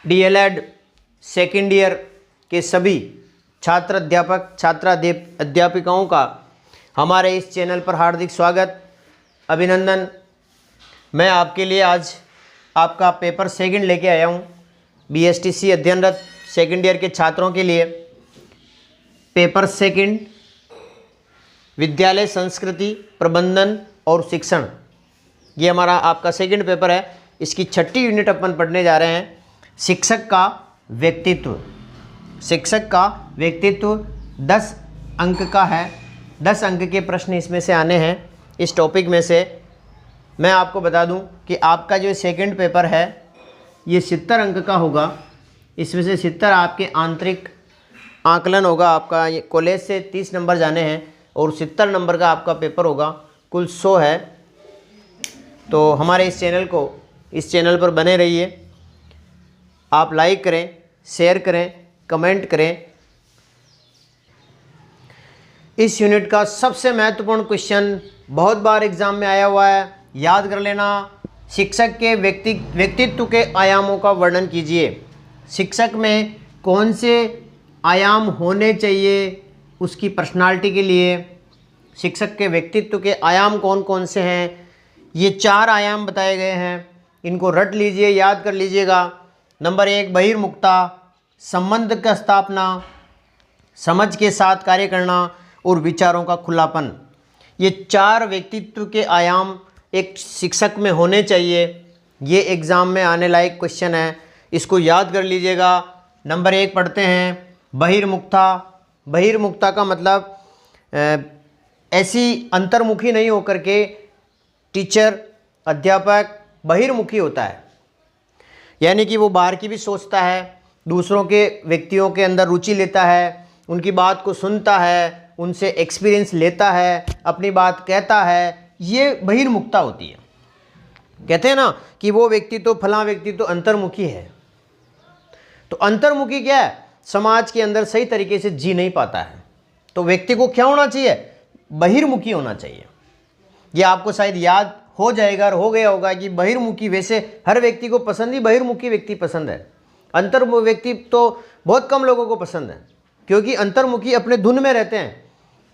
DElEd second year के सभी छात्र अध्यापक अध्यापिकाओं का हमारे इस चैनल पर हार्दिक स्वागत, अभिनंदन। मैं आपके लिए आज आपका पेपर सेकंड लेके आया हूँ। बीएसटीसी अध्ययनरत सेकेंड ईयर के छात्रों के लिए पेपर सेकंड विद्यालय संस्कृति प्रबंधन और शिक्षण, ये हमारा आपका सेकंड पेपर है। इसकी 6ठी यूनिट अपन पढ़ने जा रहे हैं। शिक्षक का व्यक्तित्व। शिक्षक का व्यक्तित्व 10 अंक का है। 10 अंक के प्रश्न इसमें से आने हैं। इस टॉपिक में से मैं आपको बता दूं कि आपका जो सेकंड पेपर है ये 70 अंक का होगा। इसमें से 70 आपके आंतरिक आकलन होगा। आपका ये कॉलेज से 30 नंबर जाने हैं और 70 नंबर का आपका पेपर होगा। कुल 100 है। तो हमारे इस चैनल पर बने रहिए। आप लाइक करें, शेयर करें, कमेंट करें। इस यूनिट का सबसे महत्वपूर्ण क्वेश्चन बहुत बार एग्जाम में आया हुआ है, याद कर लेना। शिक्षक के व्यक्तित्व के आयामों का वर्णन कीजिए। शिक्षक में कौन से आयाम होने चाहिए उसकी पर्सनालिटी के लिए। शिक्षक के व्यक्तित्व के आयाम कौन कौन से हैं, ये 4 आयाम बताए गए हैं। इनको रट लीजिए, याद कर लीजिएगा। नंबर 1 बहिर्मुखता, संबंध का स्थापना, समझ के साथ कार्य करना और विचारों का खुलापन। ये 4 व्यक्तित्व के आयाम एक शिक्षक में होने चाहिए। ये एग्ज़ाम में आने लायक क्वेश्चन है, इसको याद कर लीजिएगा। नंबर 1 पढ़ते हैं बहिर्मुखता। बहिर्मुखता का मतलब ऐसी अंतर्मुखी नहीं होकर के टीचर अध्यापक बहिर्मुखी होता है, यानी कि वो बाहर की भी सोचता है, दूसरों के व्यक्तियों के अंदर रुचि लेता है, उनकी बात को सुनता है, उनसे एक्सपीरियंस लेता है, अपनी बात कहता है। ये बहिर्मुखता होती है। कहते हैं ना कि वो व्यक्ति तो फलां व्यक्ति तो अंतर्मुखी है। तो अंतर्मुखी क्या है? समाज के अंदर सही तरीके से जी नहीं पाता है। तो व्यक्ति को क्या होना चाहिए? बहिर्मुखी होना चाहिए। ये आपको शायद याद हो जाएगा और हो गया होगा कि बहिर्मुखी, वैसे हर व्यक्ति को पसंद ही बहिर्मुखी व्यक्ति पसंद है। अंतर्मुखी व्यक्ति तो बहुत कम लोगों को पसंद है, क्योंकि अंतर्मुखी अपने धुन में रहते हैं।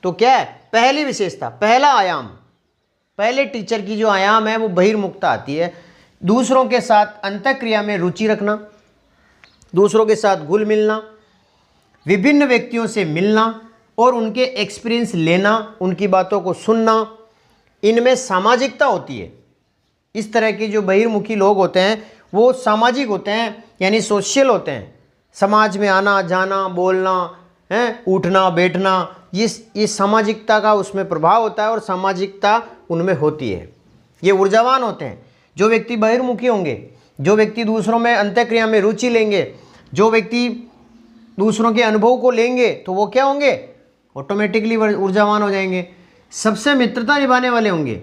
तो क्या है पहली विशेषता, पहला आयाम, पहले टीचर की जो आयाम है वो बहिर्मुखता आती है। दूसरों के साथ अंतःक्रिया में रुचि रखना, दूसरों के साथ घुल मिलना, विभिन्न व्यक्तियों से मिलना और उनके एक्सपीरियंस लेना, उनकी बातों को सुनना। इनमें सामाजिकता होती है। इस तरह के जो बहिर्मुखी लोग होते हैं वो सामाजिक होते हैं, यानी सोशल होते हैं। समाज में आना जाना, बोलना है, उठना बैठना, ये सामाजिकता का उसमें प्रभाव होता है और सामाजिकता उनमें होती है। ये ऊर्जावान होते हैं जो व्यक्ति बहिर्मुखी होंगे, जो व्यक्ति दूसरों में अंतःक्रिया में रुचि लेंगे, जो व्यक्ति दूसरों के अनुभव को लेंगे, तो वो क्या होंगे? ऑटोमेटिकली ऊर्जावान हो जाएंगे। सबसे मित्रता निभाने वाले होंगे।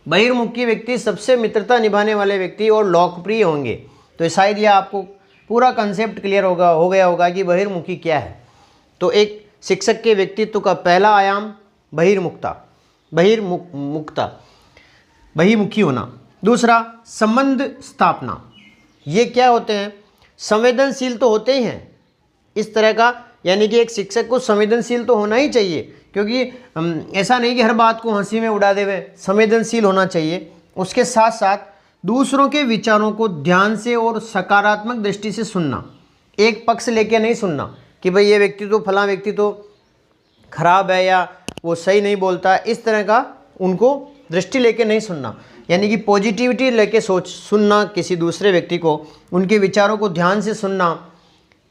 बहिर्मुखी व्यक्ति सबसे मित्रता निभाने वाले व्यक्ति और लोकप्रिय होंगे। तो शायद यह आपको पूरा कंसेप्ट क्लियर हो गया होगा कि बहिर्मुखी क्या है। तो एक शिक्षक के व्यक्तित्व का पहला आयाम बहिर्मुखता, बहिर्मुखी होना। दूसरा संबंध स्थापना। ये क्या होते हैं? संवेदनशील तो होते ही हैं इस तरह का, यानी कि एक शिक्षक को संवेदनशील तो होना ही चाहिए, क्योंकि ऐसा नहीं कि हर बात को हंसी में उड़ा देवे। संवेदनशील होना चाहिए। उसके साथ साथ दूसरों के विचारों को ध्यान से और सकारात्मक दृष्टि से सुनना। एक पक्ष लेके नहीं सुनना कि भाई ये व्यक्ति तो फलां व्यक्ति तो खराब है या वो सही नहीं बोलता है, इस तरह का उनको दृष्टि लेके नहीं सुनना, यानी कि पॉजिटिविटी लेके सुनना किसी दूसरे व्यक्ति को, उनके विचारों को ध्यान से सुनना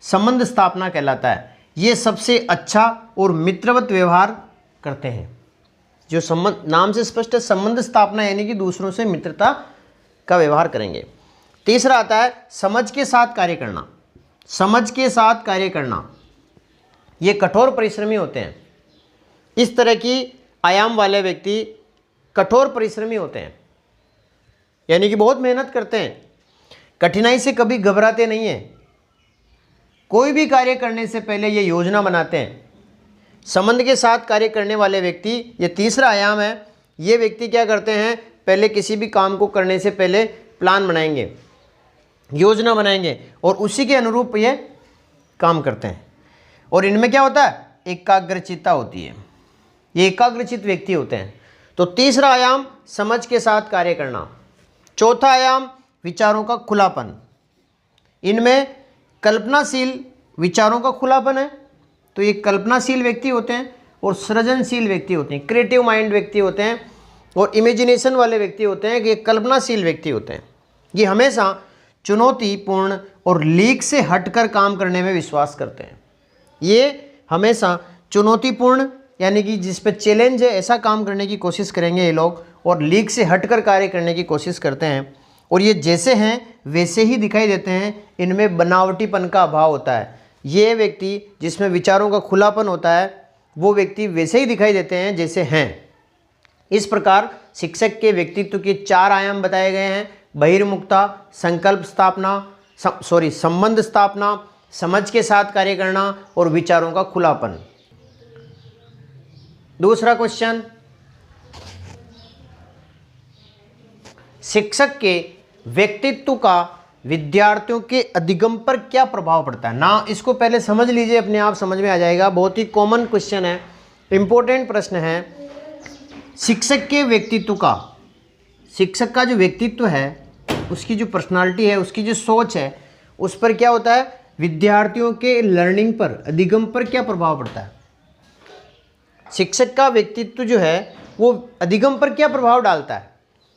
संबंध स्थापना कहलाता है। ये सबसे अच्छा और मित्रवत व्यवहार करते हैं। जो संबंध, नाम से स्पष्ट है, संबंध स्थापना, यानी कि दूसरों से मित्रता का व्यवहार करेंगे। तीसरा आता है समझ के साथ कार्य करना। समझ के साथ कार्य करना, ये कठोर परिश्रमी होते हैं। इस तरह की आयाम वाले व्यक्ति कठोर परिश्रमी होते हैं, यानी कि बहुत मेहनत करते हैं, कठिनाई से कभी घबराते नहीं हैं। कोई भी कार्य करने से पहले ये योजना बनाते हैं। संबंध के साथ कार्य करने वाले व्यक्ति, ये तीसरा आयाम है। ये व्यक्ति क्या करते हैं? पहले किसी भी काम को करने से पहले प्लान बनाएंगे, योजना बनाएंगे और उसी के अनुरूप ये काम करते हैं। और इनमें क्या होता है, एकाग्रचित्ता होती है, ये एकाग्रचित व्यक्ति होते हैं। तो तीसरा आयाम समझ के साथ कार्य करना। चौथा आयाम विचारों का खुलापन, इनमें कल्पनाशील विचारों का खुलापन है। तो ये कल्पनाशील व्यक्ति होते हैं और सृजनशील व्यक्ति होते हैं, क्रिएटिव माइंड व्यक्ति होते हैं और इमेजिनेशन वाले व्यक्ति होते हैं कि कल्पनाशील व्यक्ति होते हैं। ये हमेशा चुनौतीपूर्ण और लीक से हटकर काम करने में विश्वास करते हैं। ये हमेशा चुनौतीपूर्ण यानी कि जिस पे चैलेंज है ऐसा काम करने की कोशिश करेंगे ये लोग, और लीक से हटकर कार्य करने की कोशिश करते हैं। और ये जैसे हैं वैसे ही दिखाई देते हैं, इनमें बनावटीपन का अभाव होता है। ये व्यक्ति जिसमें विचारों का खुलापन होता है वो व्यक्ति वैसे ही दिखाई देते हैं जैसे हैं। इस प्रकार शिक्षक के व्यक्तित्व के 4 आयाम बताए गए हैं: बहिर्मुखता, संकल्प स्थापना, संबंध स्थापना, समझ के साथ कार्य करना और विचारों का खुलापन। दूसरा क्वेश्चन, शिक्षक के व्यक्तित्व का विद्यार्थियों के अधिगम पर क्या प्रभाव पड़ता है ना। इसको पहले समझ लीजिए, अपने आप समझ में आ जाएगा। बहुत ही कॉमन क्वेश्चन है, इंपॉर्टेंट प्रश्न है। शिक्षक के व्यक्तित्व का, शिक्षक का जो व्यक्तित्व है, उसकी जो पर्सनालिटी है, उसकी जो सोच है, उस पर क्या होता है, विद्यार्थियों के लर्निंग पर, अधिगम पर क्या प्रभाव पड़ता है। शिक्षक का व्यक्तित्व जो है वो अधिगम पर क्या प्रभाव डालता है,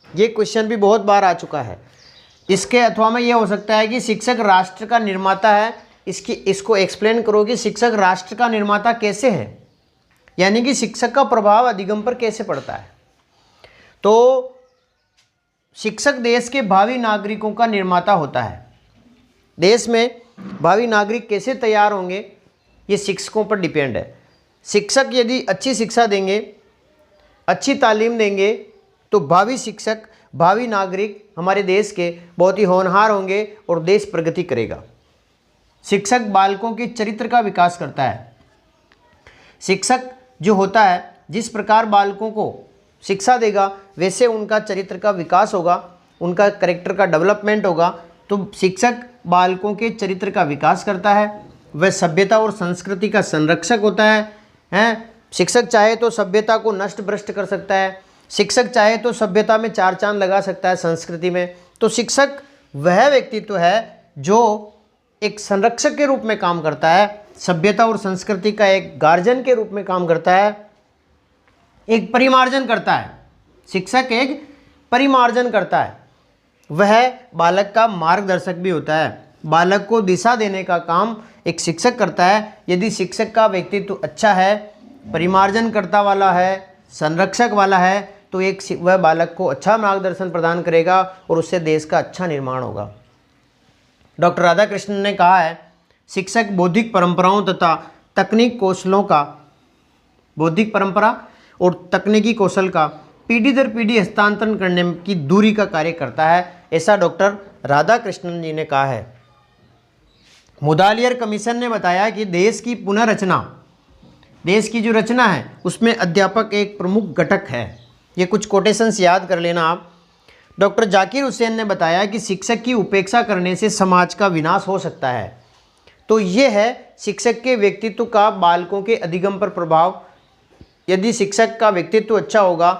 ये क्वेश्चन भी बहुत बार आ चुका है। इसके अथवा में यह हो सकता है कि शिक्षक राष्ट्र का निर्माता है। इसको एक्सप्लेन करो कि शिक्षक राष्ट्र का निर्माता कैसे है, यानी कि शिक्षक का प्रभाव अधिगम पर कैसे पड़ता है। तो शिक्षक देश के भावी नागरिकों का निर्माता होता है। देश में भावी नागरिक कैसे तैयार होंगे ये शिक्षकों पर डिपेंड है। शिक्षक यदि अच्छी शिक्षा देंगे, अच्छी तालीम देंगे, तो भावी शिक्षक, भावी नागरिक हमारे देश के बहुत ही होनहार होंगे और देश प्रगति करेगा। शिक्षक बालकों के चरित्र का विकास करता है। शिक्षक जो होता है, जिस प्रकार बालकों को शिक्षा देगा वैसे उनका चरित्र का विकास होगा, उनका कैरेक्टर का डेवलपमेंट होगा। तो शिक्षक बालकों के चरित्र का विकास करता है। वह सभ्यता और संस्कृति का संरक्षक होता है। शिक्षक चाहे तो सभ्यता को नष्ट भ्रष्ट कर सकता है, शिक्षक चाहे तो सभ्यता में 4 चांद लगा सकता है, संस्कृति में। तो शिक्षक वह व्यक्तित्व है जो एक संरक्षक के रूप में काम करता है, सभ्यता और संस्कृति का एक गार्जियन के रूप में काम करता है, एक परिमार्जन करता है। शिक्षक एक परिमार्जन करता है। वह बालक का मार्गदर्शक भी होता है। बालक को दिशा देने का काम एक शिक्षक करता है। यदि शिक्षक का व्यक्तित्व अच्छा है, परिमार्जन करता वाला है, संरक्षक वाला है, तो वह बालक को अच्छा मार्गदर्शन प्रदान करेगा और उससे देश का अच्छा निर्माण होगा। डॉक्टर राधाकृष्णन ने कहा है, शिक्षक बौद्धिक परंपराओं तथा तकनीक कौशलों का, बौद्धिक परंपरा और तकनीकी कौशल का पीढ़ी दर पीढ़ी हस्तांतरण करने की दूरी का कार्य करता है। ऐसा डॉक्टर राधाकृष्णन जी ने कहा है। मुदालियर कमीशन ने बताया कि देश की पुनर्रचना, देश की जो रचना है उसमें अध्यापक एक प्रमुख घटक है। ये कुछ कोटेशंस याद कर लेना आप। डॉक्टर जाकिर हुसैन ने बताया कि शिक्षक की उपेक्षा करने से समाज का विनाश हो सकता है। तो ये है शिक्षक के व्यक्तित्व का बालकों के अधिगम पर प्रभाव। यदि शिक्षक का व्यक्तित्व अच्छा होगा,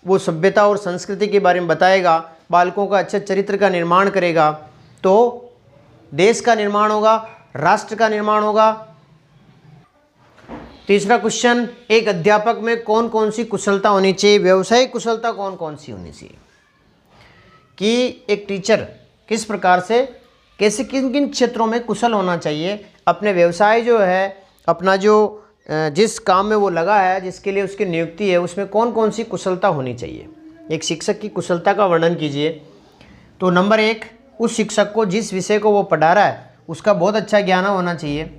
वो सभ्यता और संस्कृति के बारे में बताएगा, बालकों का अच्छा चरित्र का निर्माण करेगा, तो देश का निर्माण होगा, राष्ट्र का निर्माण होगा। तीसरा क्वेश्चन, एक अध्यापक में कौन कौन सी कुशलता होनी चाहिए, व्यवसायिक कुशलता कौन कौन सी होनी चाहिए, कि एक टीचर किस प्रकार से, कैसे, किन किन क्षेत्रों में कुशल होना चाहिए, अपने व्यवसाय जो है, अपना जो जिस काम में वो लगा है, जिसके लिए उसकी नियुक्ति है, उसमें कौन कौन सी कुशलता होनी चाहिए। एक शिक्षक की कुशलता का वर्णन कीजिए। तो नंबर 1, उस शिक्षक को जिस विषय को वो पढ़ा रहा है उसका बहुत अच्छा ज्ञान होना चाहिए,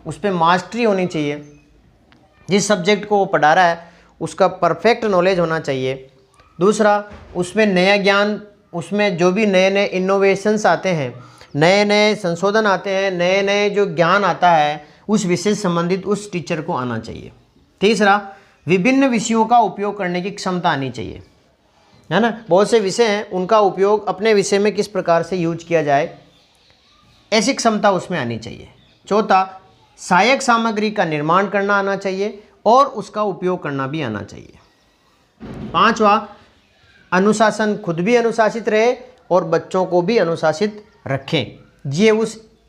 उस पर मास्टरी होनी चाहिए। जिस सब्जेक्ट को वो पढ़ा रहा है उसका परफेक्ट नॉलेज होना चाहिए। दूसरा, उसमें नया ज्ञान, उसमें जो भी नए नए इनोवेशंस आते हैं, नए नए संशोधन आते हैं, नए नए जो ज्ञान आता है, उस विषय से संबंधित उस टीचर को आना चाहिए। तीसरा, विभिन्न विषयों का उपयोग करने की क्षमता आनी चाहिए, है ना। बहुत से विषय हैं, उनका उपयोग अपने विषय में किस प्रकार से यूज किया जाए, ऐसी क्षमता उसमें आनी चाहिए। चौथा, सहायक सामग्री का निर्माण करना आना चाहिए और उसका उपयोग करना भी आना चाहिए। पांचवा, अनुशासन, खुद भी अनुशासित रहे और बच्चों को भी अनुशासित रखें।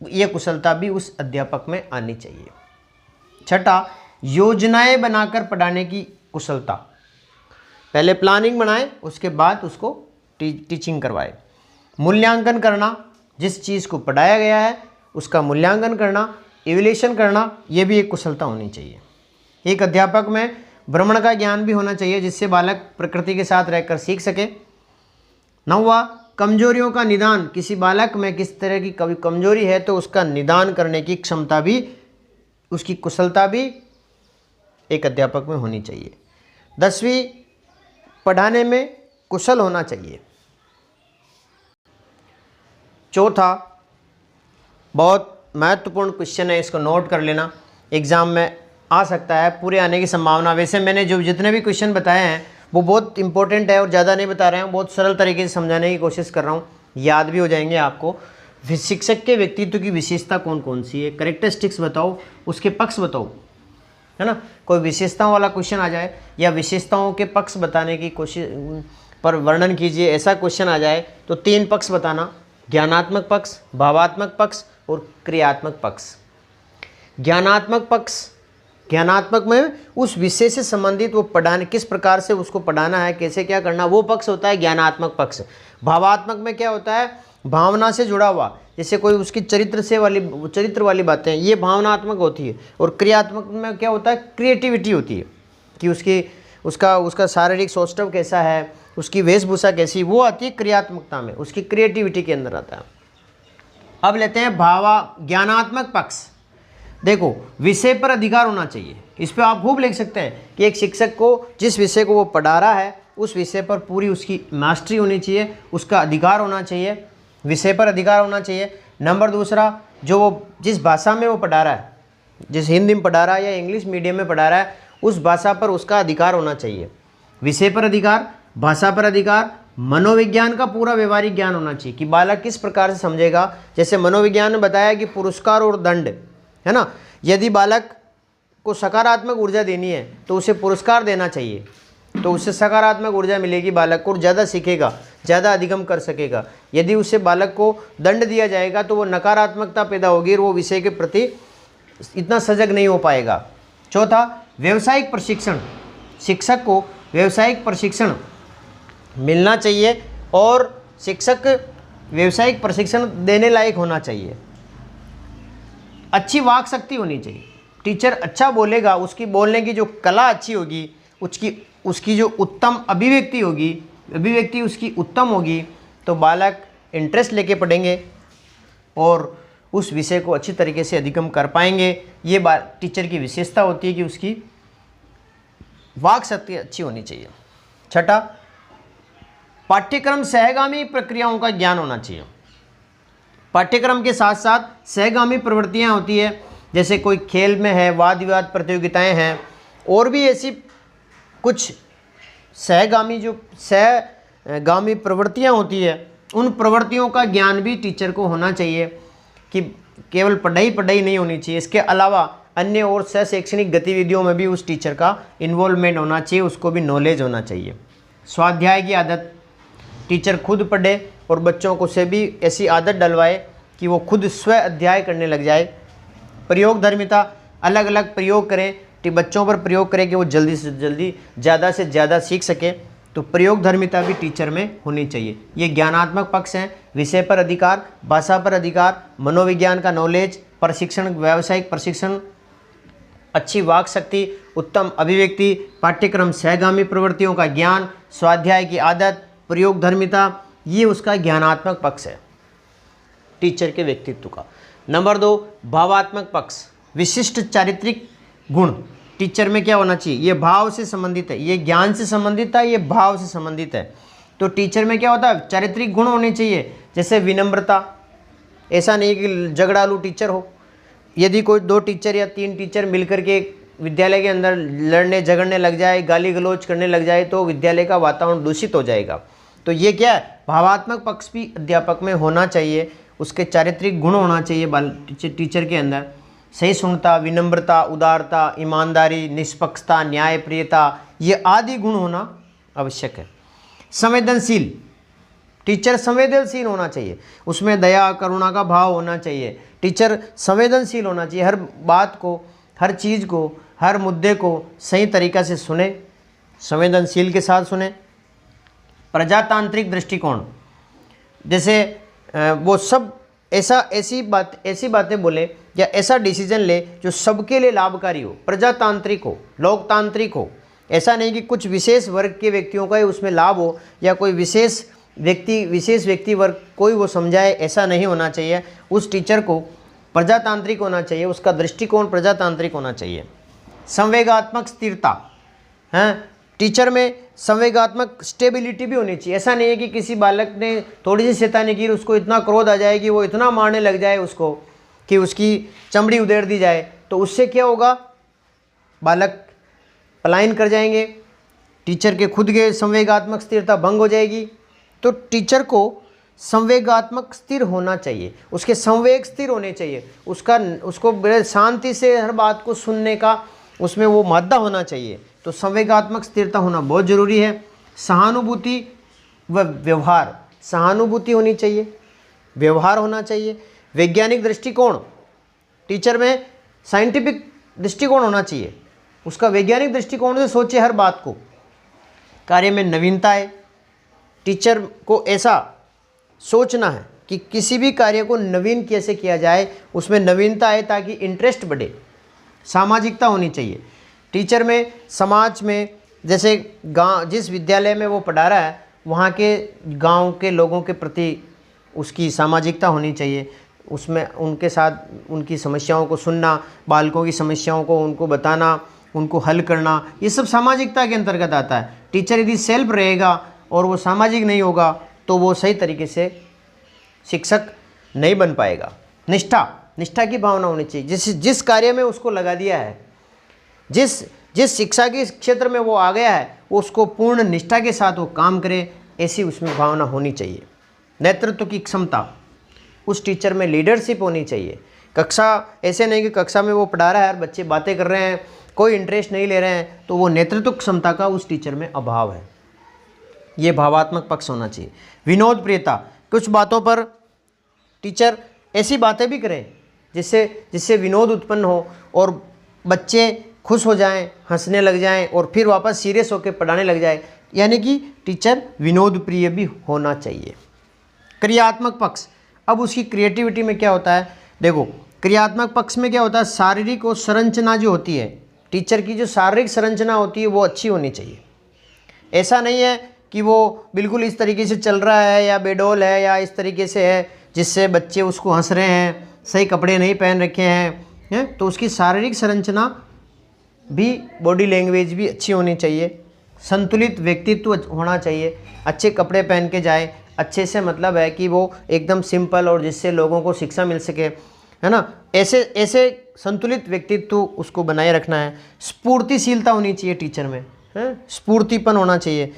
ये कुशलता भी उस अध्यापक में आनी चाहिए। छठा, योजनाएं बनाकर पढ़ाने की कुशलता, पहले प्लानिंग बनाए उसके बाद उसको टीचिंग करवाए। मूल्यांकन करना, जिस चीज़ को पढ़ाया गया है उसका मूल्यांकन करना, इवैल्यूएशन करना, ये भी एक कुशलता होनी चाहिए। एक अध्यापक में भ्रमण का ज्ञान भी होना चाहिए जिससे बालक प्रकृति के साथ रहकर सीख सके। नौवा, कमजोरियों का निदान, किसी बालक में किस तरह की कभी कमजोरी है तो उसका निदान करने की क्षमता भी, उसकी कुशलता भी एक अध्यापक में होनी चाहिए। 10वीं, पढ़ाने में कुशल होना चाहिए। चौथा, बहुत महत्वपूर्ण क्वेश्चन है, इसको नोट कर लेना, एग्जाम में आ सकता है, पूरे आने की संभावना। वैसे मैंने जो जितने भी क्वेश्चन बताए हैं वो बहुत इंपॉर्टेंट है और ज़्यादा नहीं बता रहे हैं, बहुत सरल तरीके से समझाने की कोशिश कर रहा हूँ, याद भी हो जाएंगे आपको। शिक्षक के व्यक्तित्व की विशेषता कौन कौन सी है, कैरेक्टरिस्टिक्स बताओ, उसके पक्ष बताओ, है ना। कोई विशेषताओं वाला क्वेश्चन आ जाए या विशेषताओं के पक्ष बताने की कोशिश पर वर्णन कीजिए, ऐसा क्वेश्चन आ जाए तो 3 पक्ष बताना, ज्ञानात्मक पक्ष, भावात्मक पक्ष और क्रियात्मक पक्ष। ज्ञानात्मक पक्ष, ज्ञानात्मक में उस विषय से संबंधित वो पढ़ाने, किस प्रकार से उसको पढ़ाना है, कैसे क्या करना, वो पक्ष होता है ज्ञानात्मक पक्ष। भावात्मक में क्या होता है, भावना से जुड़ा हुआ, जैसे कोई उसकी चरित्र वाली बातें, ये भावनात्मक होती है। और क्रियात्मक में क्या होता है, क्रिएटिविटी होती है कि उसका शारीरिक सौष्ठव कैसा है, उसकी वेशभूषा कैसी, वो आती है क्रियात्मकता में, उसकी क्रिएटिविटी के अंदर आता है। अब लेते हैं ज्ञानात्मक पक्ष। देखो, विषय पर अधिकार होना चाहिए, इस पर आप खूब लिख सकते हैं कि एक शिक्षक को जिस विषय को वो पढ़ा रहा है उस विषय पर पूरी उसकी मास्टरी होनी चाहिए, उसका अधिकार होना चाहिए, विषय पर अधिकार होना चाहिए। नंबर दूसरा, जो वो जिस भाषा में वो पढ़ा रहा है, जिस हिंदी में पढ़ा रहा है या इंग्लिश मीडियम में पढ़ा रहा है, उस भाषा पर उसका अधिकार होना चाहिए। विषय पर अधिकार, भाषा पर अधिकार, मनोविज्ञान का पूरा व्यवहारिक ज्ञान होना चाहिए कि बालक किस प्रकार से समझेगा। जैसे मनोविज्ञान में बताया कि पुरस्कार और दंड, है ना, यदि बालक को सकारात्मक ऊर्जा देनी है तो उसे पुरस्कार देना चाहिए, तो उससे सकारात्मक ऊर्जा मिलेगी बालक को, ज़्यादा सीखेगा, ज़्यादा अधिगम कर सकेगा। यदि उससे बालक को दंड दिया जाएगा तो वो नकारात्मकता पैदा होगी और वो विषय के प्रति इतना सजग नहीं हो पाएगा। चौथा, व्यावसायिक प्रशिक्षण, शिक्षक को व्यावसायिक प्रशिक्षण मिलना चाहिए और शिक्षक व्यावसायिक प्रशिक्षण देने लायक होना चाहिए। अच्छी वाक शक्ति होनी चाहिए, टीचर अच्छा बोलेगा, उसकी बोलने की जो कला अच्छी होगी, उसकी जो उत्तम अभिव्यक्ति होगी, अभिव्यक्ति उसकी उत्तम होगी, तो बालक इंटरेस्ट लेके पढ़ेंगे और उस विषय को अच्छी तरीके से अधिगम कर पाएंगे। ये टीचर की विशेषता होती है कि उसकी वाक शक्ति अच्छी होनी चाहिए। छठा, पाठ्यक्रम सहगामी प्रक्रियाओं का ज्ञान होना चाहिए। पाठ्यक्रम के साथ साथ सहगामी प्रवृत्तियां होती है, जैसे कोई खेल में है, वाद विवाद प्रतियोगिताएं हैं, और भी ऐसी कुछ सहगामी प्रवृत्तियां होती है, उन प्रवृत्तियों का ज्ञान भी टीचर को होना चाहिए कि केवल पढ़ाई नहीं होनी चाहिए, इसके अलावा अन्य और सह शैक्षणिक गतिविधियों में भी उस टीचर का इन्वॉल्वमेंट होना चाहिए, उसको भी नॉलेज होना चाहिए। स्वाध्याय की आदत, टीचर खुद पढ़े और बच्चों को से भी ऐसी आदत डलवाए कि वो खुद स्व अध्याय करने लग जाए। प्रयोग धर्मिता, अलग अलग प्रयोग करें, बच्चों पर प्रयोग करें कि वो जल्दी से जल्दी ज़्यादा से ज़्यादा सीख सके, तो प्रयोग धर्मिता भी टीचर में होनी चाहिए। ये ज्ञानात्मक पक्ष हैं। विषय पर अधिकार, भाषा पर अधिकार, मनोविज्ञान का नॉलेज, प्रशिक्षण, व्यावसायिक प्रशिक्षण, अच्छी वाक शक्ति, उत्तम अभिव्यक्ति, पाठ्यक्रम सहगामी प्रवृत्तियों का ज्ञान, स्वाध्याय की आदत, प्रयोग धर्मिता, ये उसका ज्ञानात्मक पक्ष है टीचर के व्यक्तित्व का। नंबर 2, भावात्मक पक्ष, विशिष्ट चारित्रिक गुण टीचर में क्या होना चाहिए, ये भाव से संबंधित है, ये ज्ञान से संबंधित है, ये भाव से संबंधित है। तो टीचर में क्या होता है, चारित्रिक गुण होने चाहिए, जैसे विनम्रता, ऐसा नहीं कि झगड़ालू टीचर हो। यदि कोई 2 टीचर या 3 टीचर मिलकर के विद्यालय के अंदर लड़ने झगड़ने लग जाए, गाली गलौज करने लग जाए, तो विद्यालय का वातावरण दूषित हो जाएगा। तो ये क्या है, भावात्मक पक्ष भी अध्यापक में होना चाहिए, उसके चारित्रिक गुण होना चाहिए टीचर के अंदर। सहिष्णुता, विनम्रता, उदारता, ईमानदारी, निष्पक्षता, न्यायप्रियता, ये आदि गुण होना आवश्यक है। संवेदनशील, टीचर संवेदनशील होना चाहिए, उसमें दया करुणा का भाव होना चाहिए। टीचर संवेदनशील होना चाहिए, हर बात को, हर चीज़ को, हर मुद्दे को सही तरीक़ा से सुने, संवेदनशील के साथ सुने। प्रजातांत्रिक दृष्टिकोण, जैसे वो सब ऐसी बातें बोले या ऐसा डिसीजन ले जो सबके लिए लाभकारी हो, प्रजातांत्रिक हो, लोकतांत्रिक हो। ऐसा नहीं कि कुछ विशेष वर्ग के व्यक्तियों का ही उसमें लाभ हो या कोई विशेष व्यक्ति वर्ग कोई वो समझाए, ऐसा नहीं होना चाहिए। उस टीचर को प्रजातांत्रिक होना चाहिए, उसका दृष्टिकोण प्रजातांत्रिक होना चाहिए। संवेगात्मक स्थिरता, हैं, टीचर में संवेगात्मक स्टेबिलिटी भी होनी चाहिए। ऐसा नहीं है कि किसी बालक ने थोड़ी सी शैतानी की, उसको इतना क्रोध आ जाए कि वो इतना मारने लग जाए उसको कि उसकी चमड़ी उधेड़ दी जाए, तो उससे क्या होगा, बालक पलायन कर जाएंगे, टीचर के खुद के संवेगात्मक स्थिरता भंग हो जाएगी। तो टीचर को संवेगात्मक स्थिर होना चाहिए, उसके संवेग स्थिर होने चाहिए, उसको बड़े शांति से हर बात को सुनने का उसमें वो मादा होना चाहिए। तो संवेगात्मक स्थिरता होना बहुत ज़रूरी है। सहानुभूति व व्यवहार, सहानुभूति होनी चाहिए, व्यवहार होना चाहिए। वैज्ञानिक दृष्टिकोण, टीचर में साइंटिफिक दृष्टिकोण होना चाहिए, उसका वैज्ञानिक दृष्टिकोण से सोचे हर बात को। कार्य में नवीनता है, टीचर को ऐसा सोचना है कि किसी भी कार्य को नवीन कैसे किया जाए, उसमें नवीनता आए ताकि इंटरेस्ट बढ़े। सामाजिकता होनी चाहिए टीचर में, समाज में, जैसे गांव, जिस विद्यालय में वो पढ़ा रहा है वहाँ के गांव के लोगों के प्रति उसकी सामाजिकता होनी चाहिए। उसमें उनके साथ उनकी समस्याओं को सुनना, बालकों की समस्याओं को उनको बताना, उनको हल करना, ये सब सामाजिकता के अंतर्गत आता है। टीचर यदि सेल्फ रहेगा और वो सामाजिक नहीं होगा तो वो सही तरीके से शिक्षक नहीं बन पाएगा। निष्ठा की भावना होनी चाहिए, जिस कार्य में उसको लगा दिया है, जिस शिक्षा के क्षेत्र में वो आ गया है, वो उसको पूर्ण निष्ठा के साथ वो काम करे, ऐसी उसमें भावना होनी चाहिए। नेतृत्व की क्षमता, उस टीचर में लीडरशिप होनी चाहिए। कक्षा, ऐसे नहीं कि कक्षा में वो पढ़ा रहा है और बच्चे बातें कर रहे हैं, कोई इंटरेस्ट नहीं ले रहे हैं, तो वो नेतृत्व क्षमता का उस टीचर में अभाव है। ये भावात्मक पक्ष होना चाहिए। विनोद प्रियता, कुछ बातों पर टीचर ऐसी बातें भी करें जिससे विनोद उत्पन्न हो और बच्चे खुश हो जाएं, हंसने लग जाएं और फिर वापस सीरियस होकर पढ़ाने लग जाए, यानी कि टीचर विनोद प्रिय भी होना चाहिए। क्रियात्मक पक्ष, अब उसकी क्रिएटिविटी में क्या होता है, देखो क्रियात्मक पक्ष में क्या होता है, शारीरिक और संरचना जो होती है, टीचर की जो शारीरिक संरचना होती है वो अच्छी होनी चाहिए। ऐसा नहीं है कि वो बिल्कुल इस तरीके से चल रहा है या बेडौल है या इस तरीके से है जिससे बच्चे उसको हंस रहे हैं, सही कपड़े नहीं पहन रखे हैं, तो उसकी शारीरिक संरचना भी, बॉडी लैंग्वेज भी अच्छी होनी चाहिए। संतुलित व्यक्तित्व होना चाहिए, अच्छे कपड़े पहन के जाए, अच्छे से मतलब है कि वो एकदम सिंपल और जिससे लोगों को शिक्षा मिल सके, है ना, ऐसे संतुलित व्यक्तित्व उसको बनाए रखना है। स्फूर्तिशीलता होनी चाहिए टीचर में, है, स्फूर्तिपन होना चाहिए।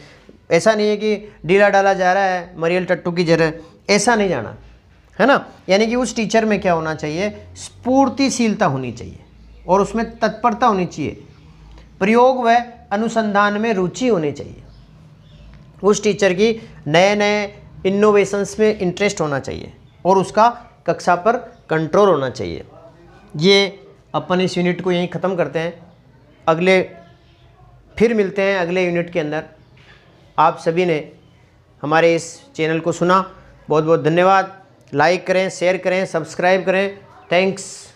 ऐसा नहीं है कि ढीला डाला जा रहा है मरियल टट्टू की जगह, ऐसा नहीं जाना, है ना। यानी कि उस टीचर में क्या होना चाहिए, स्फूर्तिशीलता होनी चाहिए और उसमें तत्परता होनी चाहिए। प्रयोग व अनुसंधान में रुचि होनी चाहिए। उस टीचर की नए इनोवेशंस में इंटरेस्ट होना चाहिए और उसका कक्षा पर कंट्रोल होना चाहिए। ये अपन इस यूनिट को यहीं ख़त्म करते हैं, फिर मिलते हैं अगले यूनिट के अंदर। आप सभी ने हमारे इस चैनल को सुना, बहुत बहुत धन्यवाद। लाइक करें, शेयर करें, सब्सक्राइब करें। थैंक्स।